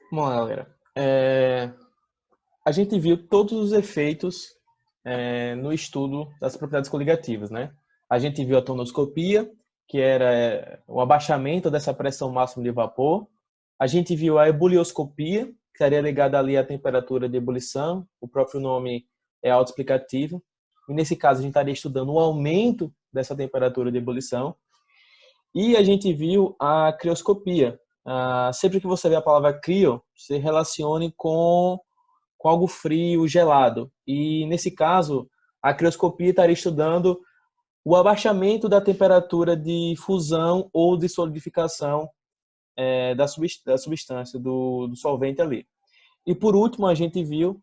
Bom, galera, a gente viu todos os efeitos no estudo das propriedades coligativas, né? A gente viu a tonoscopia, que era o abaixamento dessa pressão máxima de vapor. A gente viu a ebulioscopia, que estaria ligada ali à temperatura de ebulição. O próprio nome é autoexplicativo. E nesse caso, a gente estaria estudando o aumento dessa temperatura de ebulição. E a gente viu a crioscopia. Sempre que você vê a palavra crio, se relacione com algo frio, gelado. E nesse caso, a crioscopia estaria estudando o abaixamento da temperatura de fusão ou de solidificação da substância, do solvente ali. E por último, a gente viu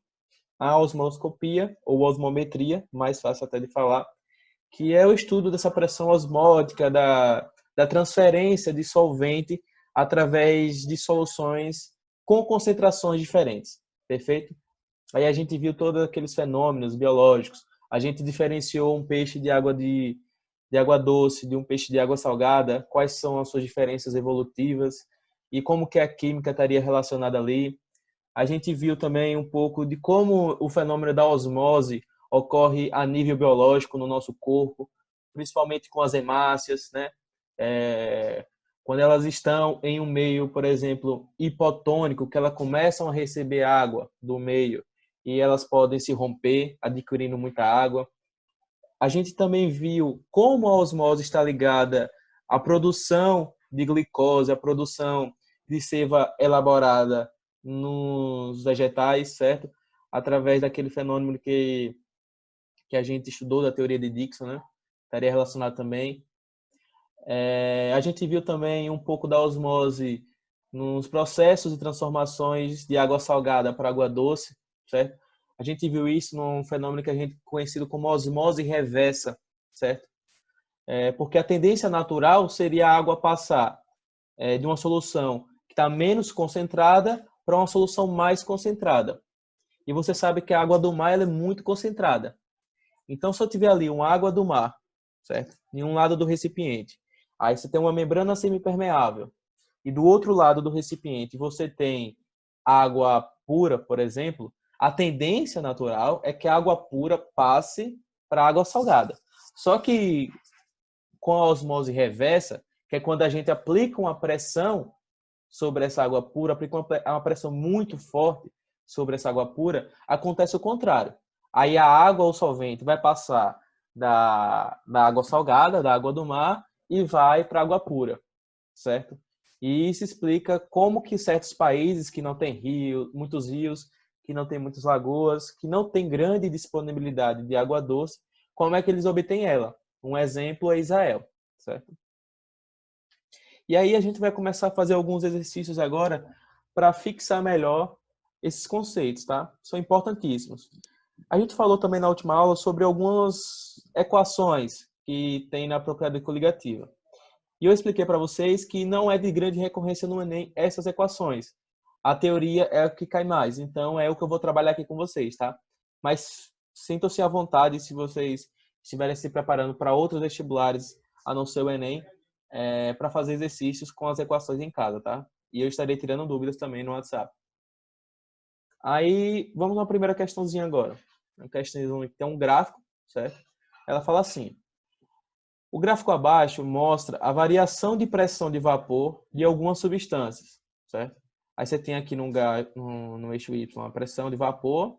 a osmoscopia ou osmometria, mais fácil até de falar, que é o estudo dessa pressão osmótica, da transferência de solvente através de soluções com concentrações diferentes. Perfeito? Aí a gente viu todos aqueles fenômenos biológicos. A gente diferenciou um peixe de água doce de um peixe de água salgada, quais são as suas diferenças evolutivas e como que a química estaria relacionada ali. A gente viu também um pouco de como o fenômeno da osmose ocorre a nível biológico no nosso corpo, principalmente com as hemácias, né? É, quando elas estão em um meio, por exemplo, hipotônico, que elas começam a receber água do meio e elas podem se romper, adquirindo muita água. A gente também viu como a osmose está ligada à produção de glicose, à produção de seiva elaborada nos vegetais, certo? Através daquele fenômeno que a gente estudou da teoria de Dixon, né? Estaria relacionado também. A gente viu também um pouco da osmose nos processos de transformações de água salgada para água doce, certo? A gente viu isso num fenômeno que a gente conhecido como osmose reversa, certo? Porque a tendência natural seria a água passar de uma solução que está menos concentrada para uma solução mais concentrada. E você sabe que a água do mar ela é muito concentrada. Então, se eu tiver ali uma água do mar, certo? Em um lado do recipiente, aí você tem uma membrana semipermeável, e do outro lado do recipiente você tem água pura, por exemplo, a tendência natural é que a água pura passe para a água salgada. Só que com a osmose reversa, que é quando a gente aplica uma pressão sobre essa água pura, aplica uma pressão muito forte sobre essa água pura, acontece o contrário. Aí a água, o solvente, vai passar da água salgada, da água do mar, e vai para a água pura, certo? E isso explica como que certos países que não têm rio, muitos rios, que não têm muitas lagoas, que não têm grande disponibilidade de água doce, como é que eles obtêm ela? Um exemplo é Israel, certo? E aí a gente vai começar a fazer alguns exercícios agora para fixar melhor esses conceitos, tá? São importantíssimos. A gente falou também na última aula sobre algumas equações que tem na propriedade coligativa. E eu expliquei para vocês que não é de grande recorrência no Enem essas equações. A teoria é o que cai mais, então é o que eu vou trabalhar aqui com vocês, tá? Mas sintam-se à vontade se vocês estiverem se preparando para outros vestibulares, a não ser o Enem, para fazer exercícios com as equações em casa, tá? E eu estarei tirando dúvidas também no WhatsApp. Aí, vamos na primeira questãozinha agora. Uma questãozinha que tem um gráfico, certo? Ela fala assim: o gráfico abaixo mostra a variação de pressão de vapor de algumas substâncias, certo? Aí você tem aqui no eixo Y a pressão de vapor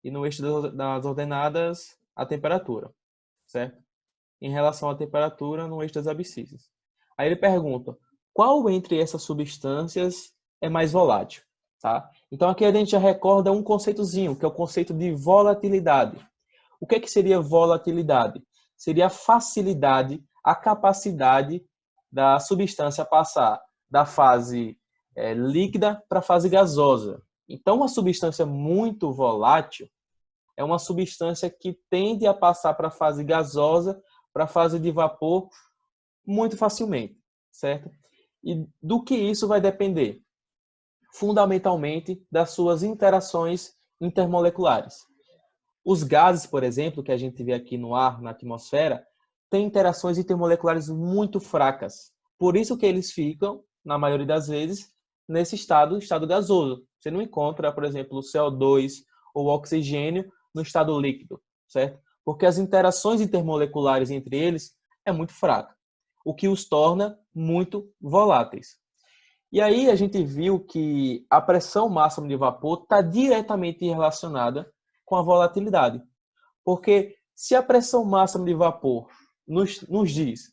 e no eixo das ordenadas a temperatura, certo? Em relação à temperatura no eixo das abscissas. Aí ele pergunta, qual entre essas substâncias é mais volátil? Tá? Então aqui a gente já recorda um conceitozinho, que é o conceito de volatilidade. O que seria volatilidade? Seria a facilidade, a capacidade da substância passar da fase líquida para a fase gasosa. Então, uma substância muito volátil é uma substância que tende a passar para a fase gasosa, para a fase de vapor, muito facilmente, certo? E do que isso vai depender? Fundamentalmente das suas interações intermoleculares. Os gases, por exemplo, que a gente vê aqui no ar, na atmosfera, têm interações intermoleculares muito fracas. Por isso que eles ficam, na maioria das vezes, nesse estado gasoso. Você não encontra, por exemplo, o CO2 ou o oxigênio no estado líquido, certo? Porque as interações intermoleculares entre eles é muito fraca, o que os torna muito voláteis. E aí a gente viu que a pressão máxima de vapor está diretamente relacionada com a volatilidade. Porque se a pressão máxima de vapor nos diz,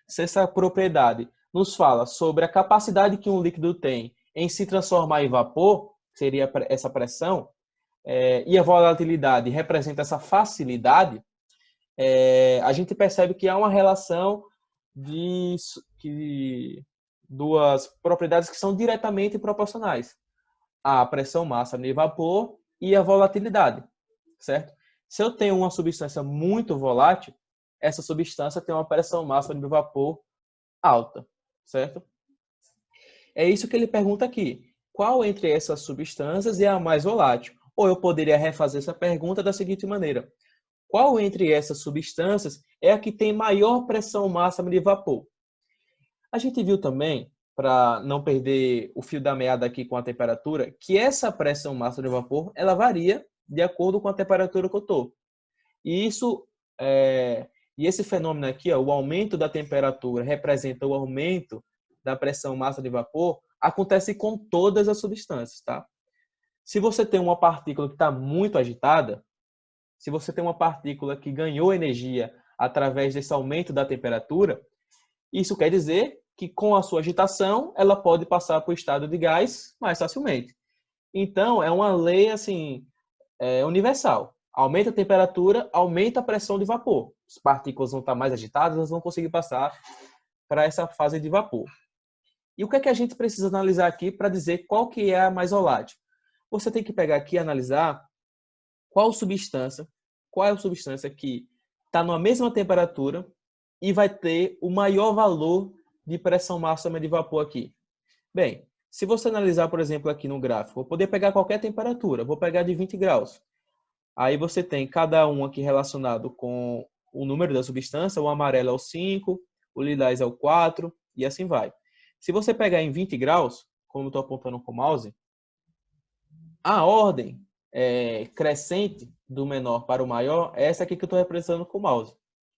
se essa propriedade nos fala sobre a capacidade que um líquido tem em se transformar em vapor, seria essa pressão, e a volatilidade representa essa facilidade, a gente percebe que há uma relação de duas propriedades que são diretamente proporcionais. A pressão máxima de vapor e a volatilidade, certo? Se eu tenho uma substância muito volátil, essa substância tem uma pressão máxima de vapor alta, certo? É isso que ele pergunta aqui. Qual entre essas substâncias é a mais volátil? Ou eu poderia refazer essa pergunta da seguinte maneira: qual entre essas substâncias é a que tem maior pressão máxima de vapor? A gente viu também, para não perder o fio da meada aqui com a temperatura, que essa pressão máxima de vapor ela varia de acordo com a temperatura que eu estou. E e esse fenômeno aqui, ó, o aumento da temperatura representa o aumento da pressão máxima de vapor, acontece com todas as substâncias, tá? Se você tem uma partícula que está muito agitada, se você tem uma partícula que ganhou energia através desse aumento da temperatura, isso quer dizer que com a sua agitação, ela pode passar para o estado de gás mais facilmente. Então, é uma lei assim, universal. Aumenta a temperatura, aumenta a pressão de vapor. As partículas vão estar mais agitadas, elas vão conseguir passar para essa fase de vapor. E o que é que a gente precisa analisar aqui para dizer qual que é a mais volátil? Você tem que pegar aqui e analisar qual é a substância que está na mesma temperatura e vai ter o maior valor de pressão máxima de vapor aqui. Bem, se você analisar, por exemplo, aqui no gráfico, vou poder pegar qualquer temperatura, vou pegar de 20 graus. Aí você tem cada um aqui relacionado com o número da substância, o amarelo é o 5, o lilás é o 4 e assim vai. Se você pegar em 20 graus, como eu estou apontando com o mouse, a ordem crescente do menor para o maior é essa aqui que eu estou representando com o mouse.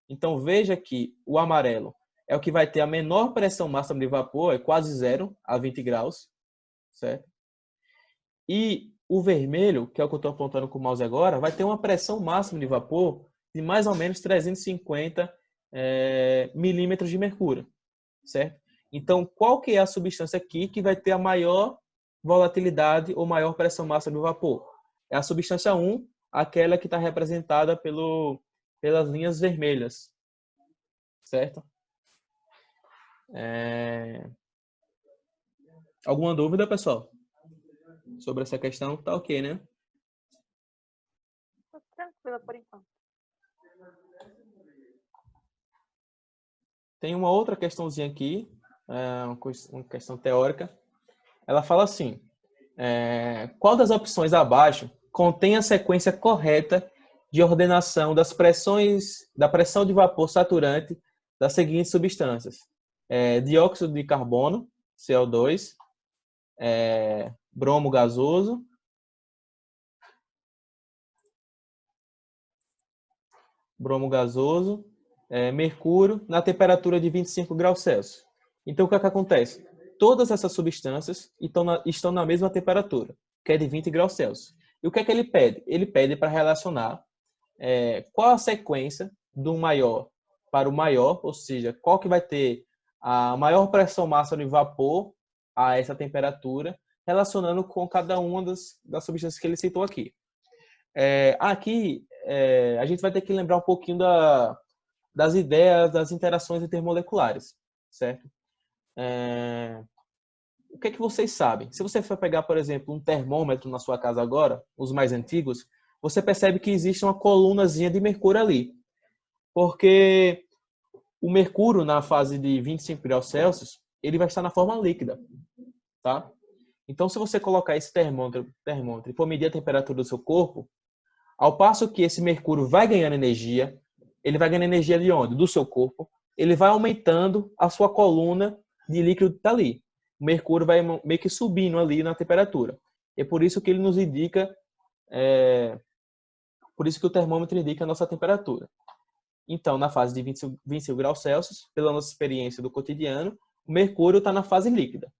Então veja que o amarelo é o que vai ter a menor pressão máxima de vapor, é quase zero a 20 graus, certo? E o vermelho, que é o que eu estou apontando com o mouse agora, vai ter uma pressão máxima de vapor de mais ou menos 350 milímetros de mercúrio, certo? Então, qual que é a substância aqui que vai ter a maior volatilidade ou maior pressão máxima de vapor? É a substância 1, aquela que está representada pelas linhas vermelhas, certo? Alguma dúvida, pessoal? Sobre essa questão, tá ok, né? Tô tranquila por enquanto. Tem uma outra questãozinha aqui, uma questão teórica. Ela fala assim: qual das opções abaixo contém a sequência correta de ordenação da pressão de vapor saturante das seguintes substâncias? Dióxido de carbono, CO2, bromo gasoso, mercúrio, na temperatura de 25 graus Celsius. Então, o que é que acontece? Todas essas substâncias estão na mesma temperatura, que é de 20 graus Celsius. E o que é que ele pede? Ele pede para relacionar qual a sequência do maior para o maior, ou seja, qual que vai ter a maior pressão máxima de vapor a essa temperatura, relacionando com cada uma das substâncias que ele citou aqui. Aqui, a gente vai ter que lembrar um pouquinho das ideias das interações intermoleculares, certo? O que é que vocês sabem? Se você for pegar, por exemplo, um termômetro na sua casa agora, os mais antigos, você percebe que existe uma colunazinha de mercúrio ali. Porque o mercúrio, na fase de 25 graus Celsius, ele vai estar na forma líquida, tá? Então, se você colocar esse termômetro e for medir a temperatura do seu corpo, ao passo que esse mercúrio vai ganhando energia, ele vai ganhando energia de onde? Do seu corpo. Ele vai aumentando a sua coluna de líquido que está ali. o mercúrio vai meio que subindo ali na temperatura. É por isso que ele nos indica, por isso que o termômetro indica a nossa temperatura. Então, na fase de 25 graus Celsius, pela nossa experiência do cotidiano, o mercúrio está na fase líquida.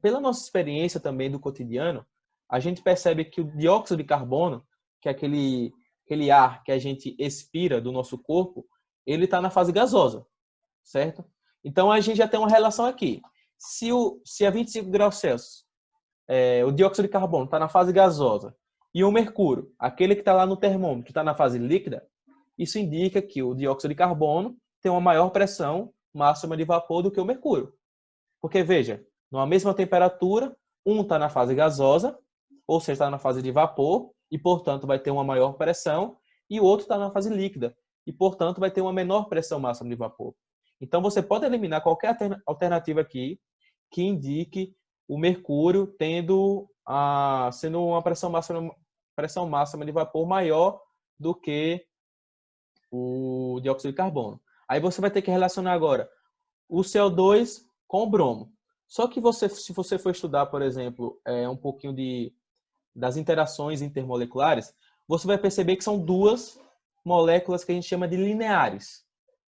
Pela nossa experiência também do cotidiano, a gente percebe que o dióxido de carbono, que é aquele ar que a gente expira do nosso corpo, ele está na fase gasosa, certo? Então, a gente já tem uma relação aqui. Se a 25 graus Celsius, o dióxido de carbono está na fase gasosa e o mercúrio, aquele que está lá no termômetro, está na fase líquida, isso indica que o dióxido de carbono tem uma maior pressão máxima de vapor do que o mercúrio. Porque, veja, numa mesma temperatura, um está na fase gasosa, ou seja, está na fase de vapor, e, portanto, vai ter uma maior pressão, e o outro está na fase líquida, e, portanto, vai ter uma menor pressão máxima de vapor. Então, você pode eliminar qualquer alternativa aqui que indique o mercúrio sendo uma pressão máxima de vapor maior do que o dióxido de carbono. Aí você vai ter que relacionar agora o CO2 com o bromo. Só que se você for estudar, por exemplo, um pouquinho das interações intermoleculares, você vai perceber que são duas moléculas que a gente chama de lineares,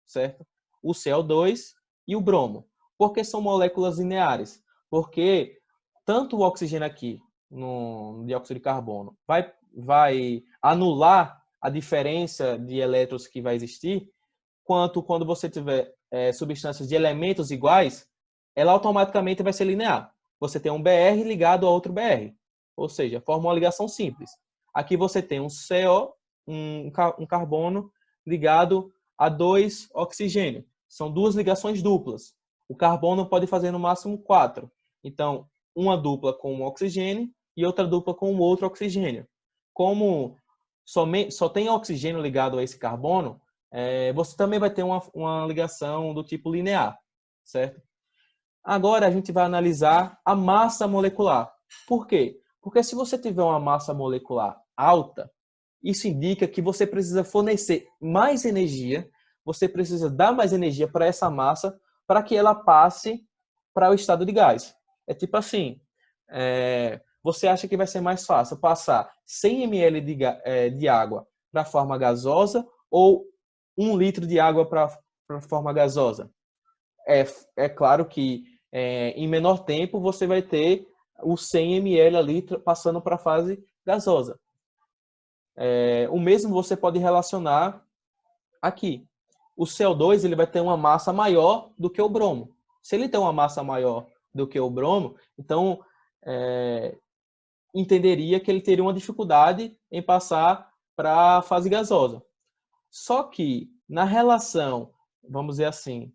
certo? O CO2 e o bromo. Por que são moléculas lineares? Porque tanto o oxigênio aqui, no dióxido de carbono, vai anular a diferença de elétrons que vai existir, quanto quando você tiver substâncias de elementos iguais, ela automaticamente vai ser linear. Você tem um BR ligado a outro BR. Ou seja, forma uma ligação simples. Aqui você tem um CO, um carbono, ligado a 2 oxigênio. São duas ligações duplas. O carbono pode fazer no máximo 4. Então, uma dupla com um oxigênio e outra dupla com outro oxigênio. Como só tem oxigênio ligado a esse carbono, você também vai ter uma ligação do tipo linear, certo? Agora a gente vai analisar a massa molecular. Por quê? Porque se você tiver uma massa molecular alta, isso indica que você precisa fornecer mais energia, você precisa dar mais energia para essa massa para que ela passe para o estado de gás. É tipo assim, você acha que vai ser mais fácil passar 100 ml de água para a forma gasosa ou 1 litro de água para a forma gasosa? É claro que em menor tempo você vai ter os 100 ml ali passando para a fase gasosa. O mesmo você pode relacionar aqui. O CO2 ele vai ter uma massa maior do que o bromo. Se ele tem uma massa maior do que o bromo, então entenderia que ele teria uma dificuldade em passar para a fase gasosa. Só que na relação, vamos dizer assim,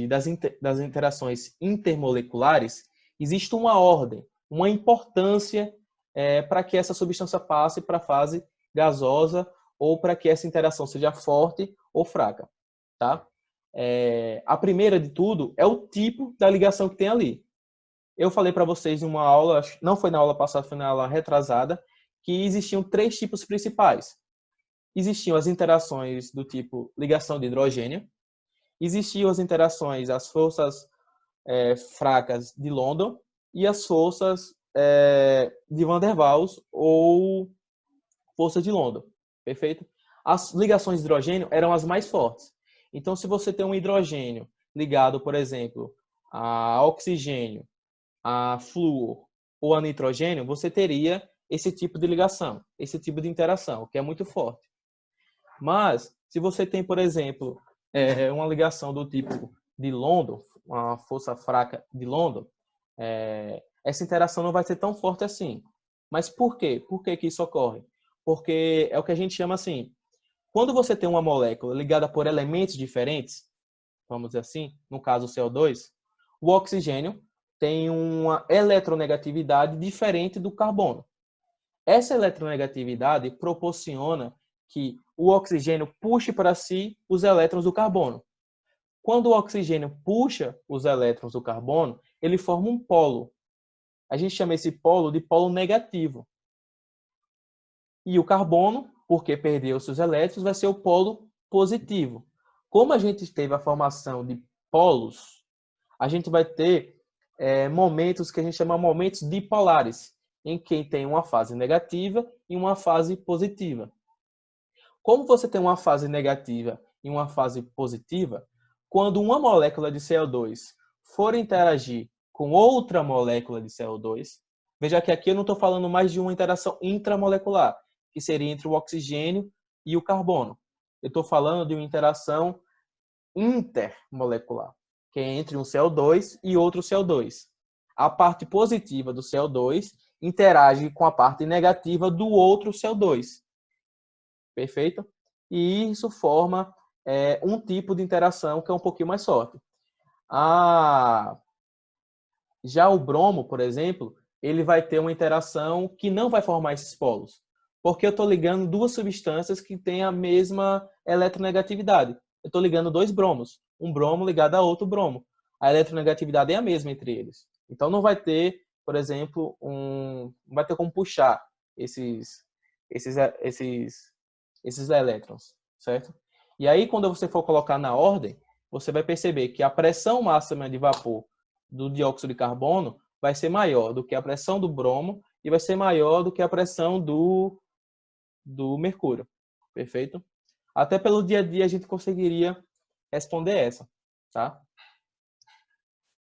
das interações intermoleculares, existe uma ordem, uma importância para que essa substância passe para a fase gasosa ou para que essa interação seja forte ou fraca. Tá? A primeira de tudo é o tipo da ligação que tem ali. Eu falei para vocês em uma aula, não foi na aula passada, foi na aula retrasada, que existiam 3 tipos principais. Existiam as interações do tipo ligação de hidrogênio, existiam as interações, as forças fracas de London e as forças de Van der Waals ou força de London, perfeito? As ligações de hidrogênio eram as mais fortes. Então, se você tem um hidrogênio ligado, por exemplo, a oxigênio, a flúor ou a nitrogênio, você teria esse tipo de ligação, esse tipo de interação, que é muito forte. Mas, se você tem, por exemplo, uma ligação do tipo de London, uma força fraca de London, essa interação não vai ser tão forte assim. Mas por quê? Por que que isso ocorre? Porque é o que a gente chama assim, quando você tem uma molécula ligada por elementos diferentes, vamos dizer assim, no caso o CO2, o oxigênio tem uma eletronegatividade diferente do carbono. Essa eletronegatividade proporciona que o oxigênio puxe para si os elétrons do carbono. Quando o oxigênio puxa os elétrons do carbono, ele forma um polo. A gente chama esse polo de polo negativo. E o carbono, porque perdeu seus elétrons, vai ser o polo positivo. Como a gente teve a formação de polos, a gente vai ter momentos que a gente chama momentos dipolares, em que tem uma fase negativa e uma fase positiva. Como você tem uma fase negativa e uma fase positiva, quando uma molécula de CO2 for interagir com outra molécula de CO2, veja que aqui eu não estou falando mais de uma interação intramolecular, que seria entre o oxigênio e o carbono. Eu estou falando de uma interação intermolecular, que é entre um CO2 e outro CO2. A parte positiva do CO2 interage com a parte negativa do outro CO2. Perfeito? E isso forma um tipo de interação que é um pouquinho mais forte. Já o bromo, por exemplo, ele vai ter uma interação que não vai formar esses polos, porque eu estou ligando duas substâncias que têm a mesma eletronegatividade. Eu estou ligando dois bromos, um bromo ligado a outro bromo. A eletronegatividade é a mesma entre eles. Então não vai ter, por exemplo, não vai ter como puxar esses elétrons, certo? E aí, quando você for colocar na ordem, você vai perceber que a pressão máxima de vapor do dióxido de carbono vai ser maior do que a pressão do bromo e vai ser maior do que a pressão do mercúrio. Perfeito? Até pelo dia a dia a gente conseguiria responder essa, tá?